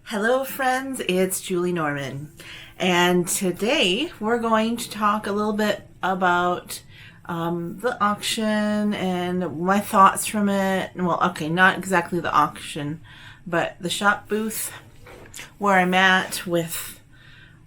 Hello friends, it's Julie Norman, and today we're going to talk a little bit about the auction and my thoughts from it. Well, okay, not exactly the auction, but the shop booth where I'm at with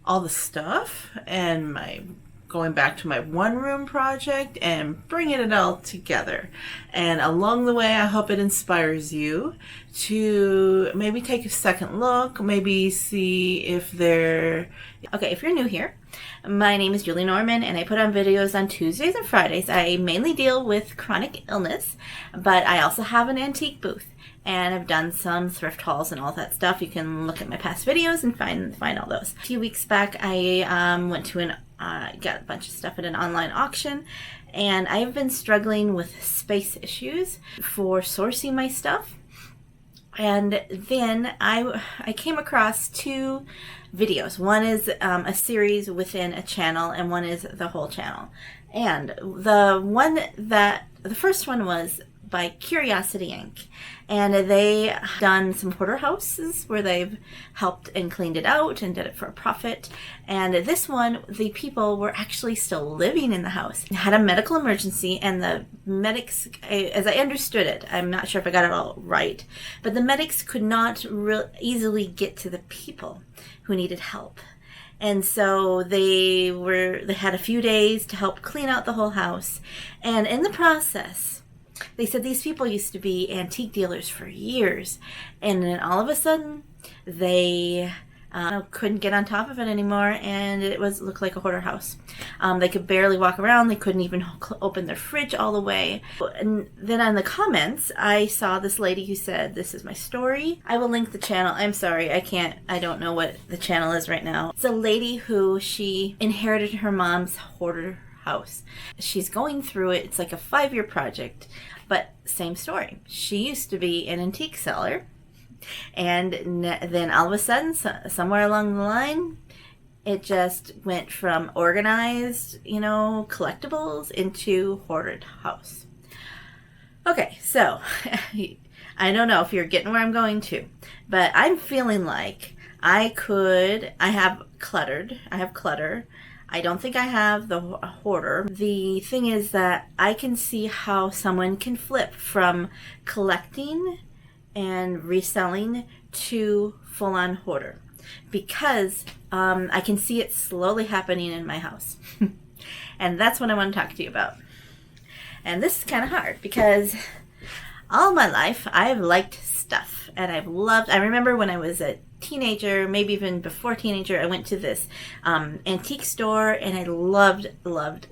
all the stuff and my going back to my one room project and bringing it all together. And along the way, I hope it inspires you to maybe take a second look, maybe see if if you're new here, my name is Julie Norman and I put on videos on Tuesdays and Fridays. I mainly deal with chronic illness, but I also have an antique booth. And I've done some thrift hauls and all that stuff. You can look at my past videos and find all those. A few weeks back, I went to got a bunch of stuff at an online auction, and I've been struggling with space issues for sourcing my stuff. And then I came across two videos. One is a series within a channel, and one is the whole channel. And the first one was by Curiosity Inc. And they done some hoarder houses where they've helped and cleaned it out and did it for a profit. And this one, the people were actually still living in the house. It had a medical emergency, and the medics, as I understood it, I'm not sure if I got it all right, but the medics could not easily get to the people who needed help. And so they had a few days to help clean out the whole house. And in the process, they said these people used to be antique dealers for years, and then all of a sudden they couldn't get on top of it anymore, and it looked like a hoarder house. They could barely walk around. They couldn't even open their fridge all the way. And then on the comments, I saw this lady who said, "This is my story." I will link the channel. I'm sorry, I don't know what the channel is right now. It's a lady who she inherited her mom's hoarder house. She's going through it. It's like a 5-year project, but same story. She used to be an antique seller, and then all of a sudden, somewhere along the line, it just went from organized, collectibles into hoarded house. Okay, so I don't know if you're getting where I'm going to, but I'm feeling like I have clutter. I don't think I have the hoarder. The thing is that I can see how someone can flip from collecting and reselling to full-on hoarder, because I can see it slowly happening in my house. And that's what I want to talk to you about. And this is kind of hard because all my life I've liked stuff, and I remember when I was a teenager, maybe even before teenager, I went to this antique store, and I loved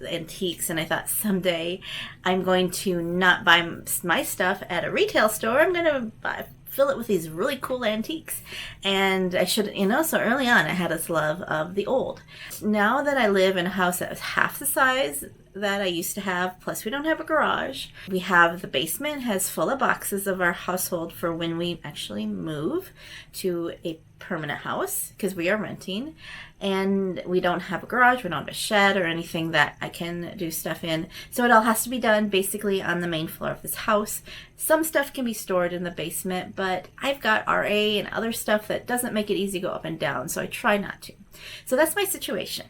antiques, and I thought someday I'm going to not buy my stuff at a retail store. I'm going to fill it with these really cool antiques. And I should, so early on I had this love of the old. Now that I live in a house that is half the size that I used to have, plus we don't have a garage. We have the basement has full of boxes of our household for when we actually move to a permanent house, because we are renting, and we don't have a garage, we don't have a shed or anything that I can do stuff in. So it all has to be done basically on the main floor of this house. Some stuff can be stored in the basement, but I've got RA and other stuff that doesn't make it easy to go up and down, so I try not to. So that's my situation.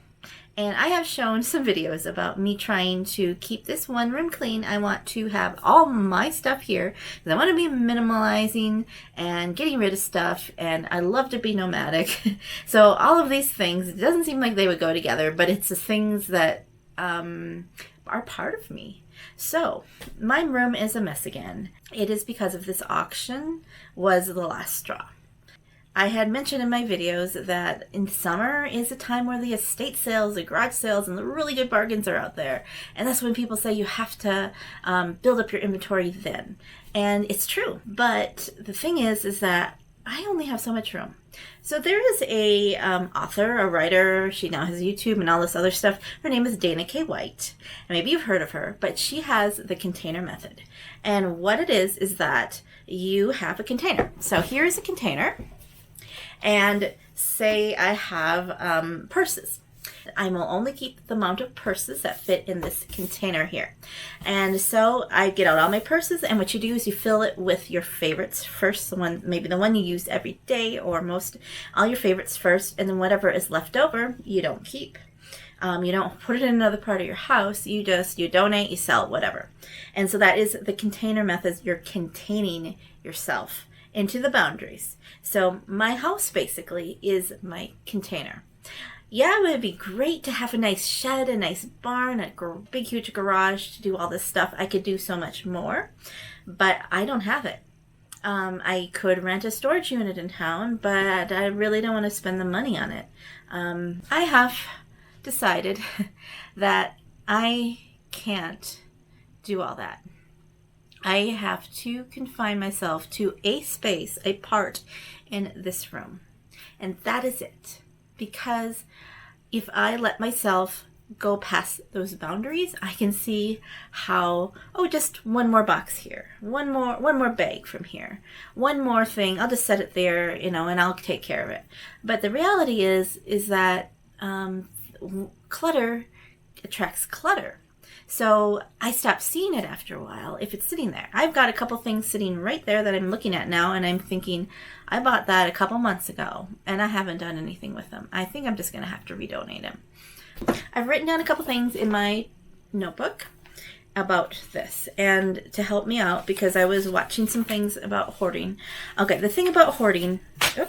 And I have shown some videos about me trying to keep this one room clean. I want to have all my stuff here, because I want to be minimalizing and getting rid of stuff, and I love to be nomadic. So all of these things, it doesn't seem like they would go together, but it's the things that are part of me. So my room is a mess again. It is because of this auction was the last straw. I had mentioned in my videos that in summer is a time where the estate sales, the garage sales, and the really good bargains are out there. And that's when people say you have to build up your inventory then. And it's true. But the thing is that I only have so much room. So there is a author, a writer. She now has YouTube and all this other stuff. Her name is Dana K. White. And maybe you've heard of her, but she has the container method. And what it is that you have a container. So here is a container. And say I have purses. I will only keep the amount of purses that fit in this container here. And so I get out all my purses, and what you do is you fill it with your favorites first, maybe the one you use every day, or all your favorites first, and then whatever is left over, you don't keep. You don't put it in another part of your house. You donate, you sell, whatever. And so that is the container method. You're containing yourself into the boundaries. So my house basically is my container. Yeah, it would be great to have a nice shed, a nice barn, a big, huge garage to do all this stuff. I could do so much more, but I don't have it. I could rent a storage unit in town, but I really don't want to spend the money on it. I have decided that I can't do all that. I have to confine myself to a space, a part in this room. And that is it. Because if I let myself go past those boundaries, I can see how, just one more box here, one more bag from here, one more thing, I'll just set it there, and I'll take care of it. But the reality is that clutter attracts clutter. So I stop seeing it after a while if it's sitting there. I've got a couple things sitting right there that I'm looking at now, and I'm thinking, I bought that a couple months ago, and I haven't done anything with them. I think I'm just going to have to redonate them. I've written down a couple things in my notebook about this, and to help me out, because I was watching some things about hoarding. Okay, the thing about hoarding, the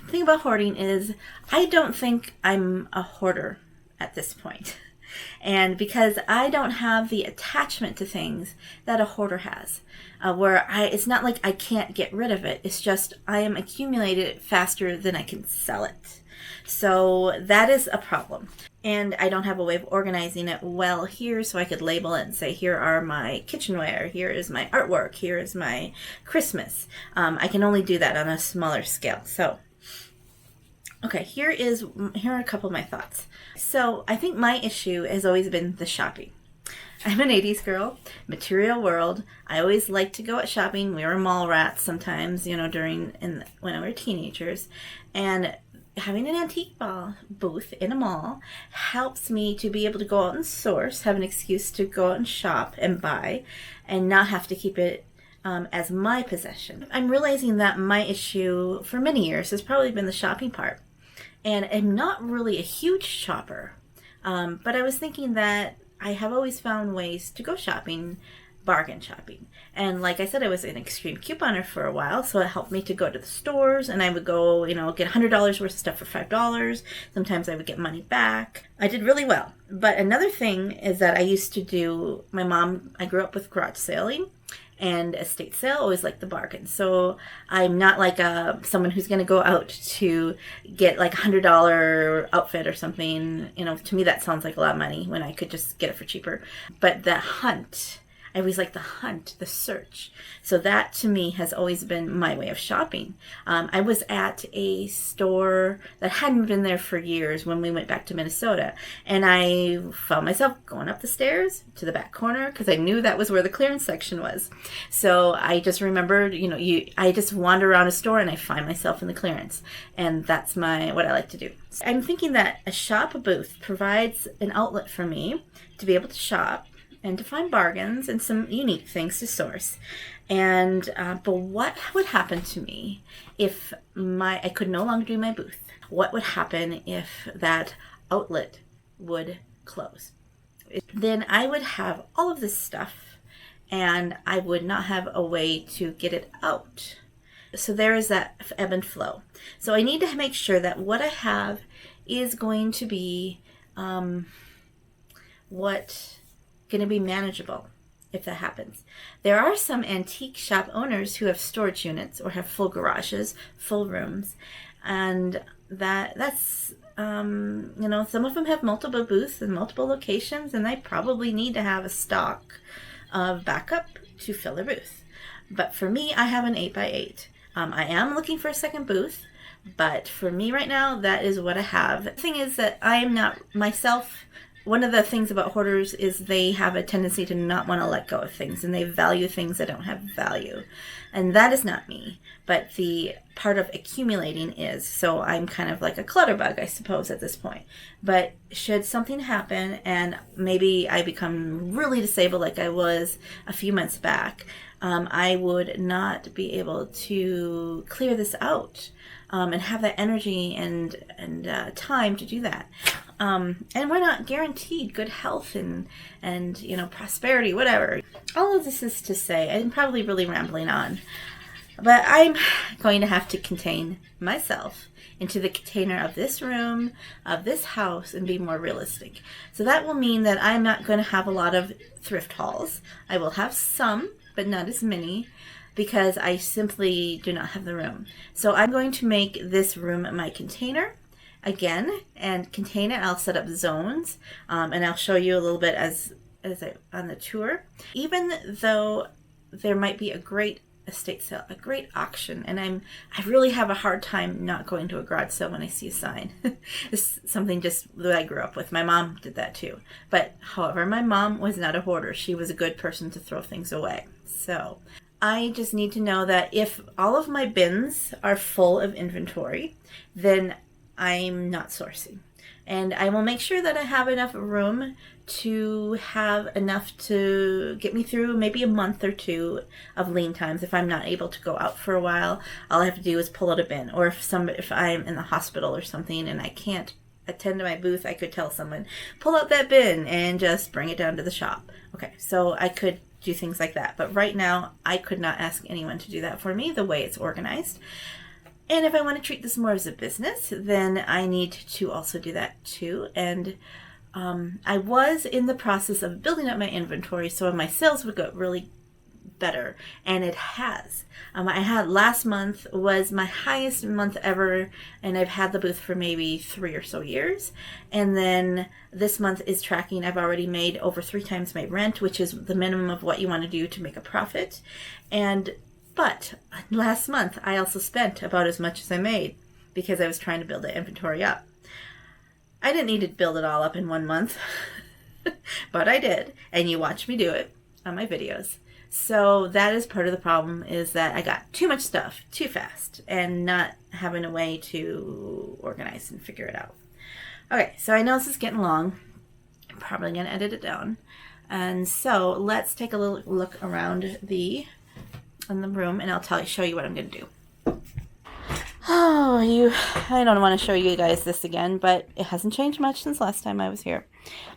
thing about hoarding is I don't think I'm a hoarder at this point. And because I don't have the attachment to things that a hoarder has, it's not like I can't get rid of it. It's just I am accumulating it faster than I can sell it. So that is a problem. And I don't have a way of organizing it well here, so I could label it and say, here are my kitchenware, here is my artwork, here is my Christmas. I can only do that on a smaller scale. So, okay, here are a couple of my thoughts. So I think my issue has always been the shopping. I'm an 80s girl, material world. I always liked to go out shopping. We were mall rats sometimes, when we were teenagers. And having an antique booth in a mall helps me to be able to go out and source, have an excuse to go out and shop and buy, and not have to keep it as my possession. I'm realizing that my issue for many years has probably been the shopping part. And I'm not really a huge shopper, but I was thinking that I have always found ways to go shopping, bargain shopping. And like I said, I was an extreme couponer for a while, so it helped me to go to the stores, and I would go, get $100 worth of stuff for $5. Sometimes I would get money back. I did really well. But another thing is that I used to do, I grew up with garage sailing and estate sale, always like the bargain. So I'm not like someone who's going to go out to get like $100 outfit or something. To me that sounds like a lot of money when I could just get it for cheaper. But the hunt, I always like the hunt, the search. So that to me has always been my way of shopping. I was at a store that hadn't been there for years when we went back to Minnesota. And I found myself going up the stairs to the back corner because I knew that was where the clearance section was. So I just remembered, I just wander around a store and I find myself in the clearance. And that's what I like to do. I'm thinking that a shop booth provides an outlet for me to be able to shop and to find bargains and some unique things to source. And but what would happen to me if I could no longer do my booth? What would happen if that outlet would close? Then I would have all of this stuff and I would not have a way to get it out. So there is that ebb and flow. So I need to make sure that what I have is going to be going to be manageable if that happens. There are some antique shop owners who have storage units or have full garages, full rooms, and that's some of them have multiple booths and multiple locations, and they probably need to have a stock of backup to fill their booth. But for me, I have an 8x8. I am looking for a second booth, but for me right now, that is what I have. The thing is that I am not myself. One of the things about hoarders is they have a tendency to not want to let go of things, and they value things that don't have value. And that is not me. But the part of accumulating is. So I'm kind of like a clutterbug, I suppose, at this point. But should something happen and maybe I become really disabled like I was a few months back, I would not be able to clear this out and have that energy and time to do that. And we're not guaranteed good health and prosperity, whatever. All of this is to say, I'm probably really rambling on, but I'm going to have to contain myself into the container of this room, of this house, and be more realistic. So that will mean that I'm not going to have a lot of thrift hauls. I will have some, but not as many, because I simply do not have the room. So I'm going to make this room my container again and contain it. I'll set up zones, and I'll show you a little bit as on the tour. Even though there might be a great estate sale, a great auction, and I really have a hard time not going to a garage sale when I see a sign. It's something just that I grew up with. My mom did that too. But however, my mom was not a hoarder. She was a good person to throw things away. So I just need to know that if all of my bins are full of inventory, then I'm not sourcing. And I will make sure that I have enough room to have enough to get me through maybe a month or two of lean times. If I'm not able to go out for a while, all I have to do is pull out a bin. Or if I'm in the hospital or something and I can't attend to my booth, I could tell someone, pull out that bin and just bring it down to the shop. Okay, so I could do things like that. But right now, I could not ask anyone to do that for me the way it's organized. And if I want to treat this more as a business, then I need to also do that too. And I was in the process of building up my inventory so my sales would go really better. And it has. I had last month was my highest month ever. And I've had the booth for maybe 3 or so years. And then this month is tracking. I've already made over 3 times my rent, which is the minimum of what you want to do to make a profit. But last month, I also spent about as much as I made because I was trying to build the inventory up. I didn't need to build it all up in 1 month, but I did. And you watch me do it on my videos. So that is part of the problem, is that I got too much stuff too fast and not having a way to organize and figure it out. Okay, so I know this is getting long. I'm probably going to edit it down. And so let's take a little look around in the room, and I'll show you what I'm going to do. I don't want to show you guys this again, but it hasn't changed much since last time I was here.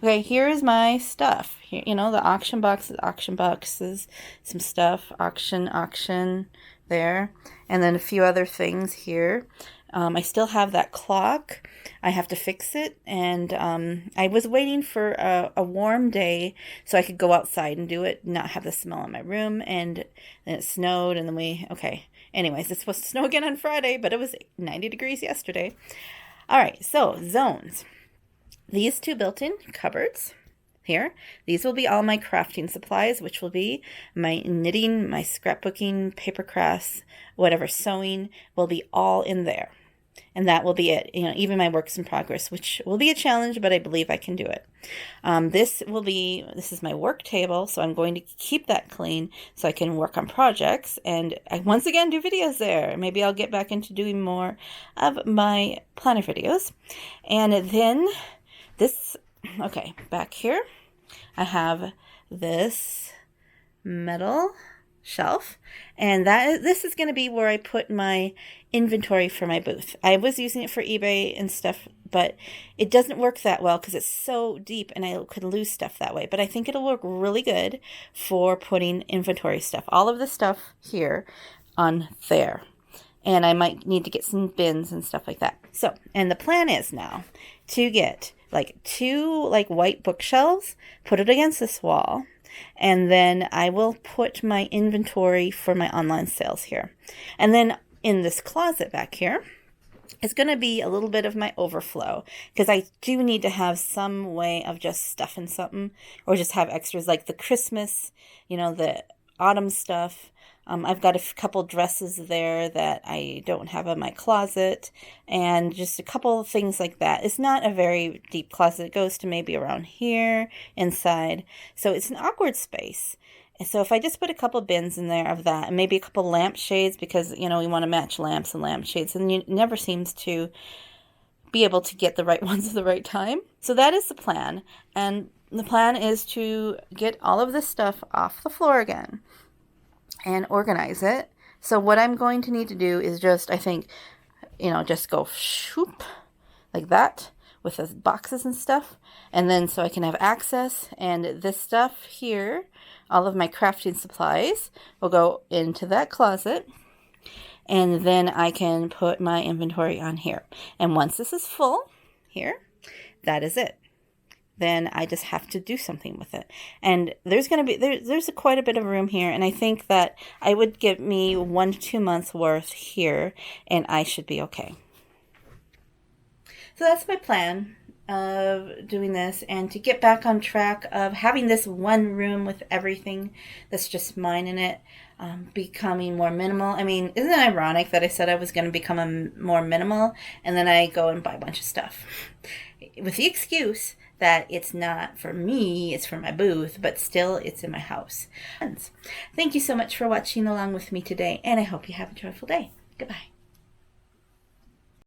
Okay, here's my stuff. Here, the auction boxes, some stuff, auction there, and then a few other things here. I still have that clock. I have to fix it, and I was waiting for a warm day so I could go outside and do it, not have the smell in my room, and then it snowed, and then anyways, it's supposed to snow again on Friday, but it was 90 degrees yesterday. All right, so zones. These 2 built-in cupboards here. These will be all my crafting supplies, which will be my knitting, my scrapbooking, paper crafts, whatever, sewing will be all in there. And that will be it. Even my works in progress, which will be a challenge, but I believe I can do it. This is my work table, so I'm going to keep that clean so I can work on projects. And I once again do videos there. Maybe I'll get back into doing more of my planner videos. And then back here, I have this metal shelf, and this is going to be where I put my inventory for my booth. I was using it for eBay and stuff, but it doesn't work that well because it's so deep and I could lose stuff that way. But I think it'll work really good for putting inventory stuff, all of the stuff here on there. And I might need to get some bins and stuff like that. So, and the plan is now to get 2 white bookshelves, put it against this wall, and then I will put my inventory for my online sales here. And then in this closet back here is going to be a little bit of my overflow, because I do need to have some way of just stuffing something, or just have extras like the Christmas, the autumn stuff. I've got a couple dresses there that I don't have in my closet, and just a couple of things like that. It's not a very deep closet. It goes to maybe around here inside. So it's an awkward space. So if I just put a couple bins in there of that, and maybe a couple lampshades, because, you know, we want to match lamps and lampshades, and you never seems to be able to get the right ones at the right time. So that is the plan. And the plan is to get all of this stuff off the floor again and organize it. So what I'm going to need to do is just, I think, you know, just go shoop like that with the boxes and stuff. And then so I can have access, and this stuff here, all of my crafting supplies, will go into that closet. And then I can put my inventory on here. And once this is full here, that is it. Then I just have to do something with it. And there's going to be, there's quite a bit of room here. And I think that I would give me 1 to 2 months worth here, and I should be okay. So that's my plan of doing this, and to get back on track of having this one room with everything that's just mine in it, becoming more minimal. I mean, isn't it ironic that I said I was going to become more minimal, and then I go and buy a bunch of stuff with the excuse that it's not for me, it's for my booth, but still it's in my house. Thank you so much for watching along with me today, and I hope you have a joyful day. Goodbye.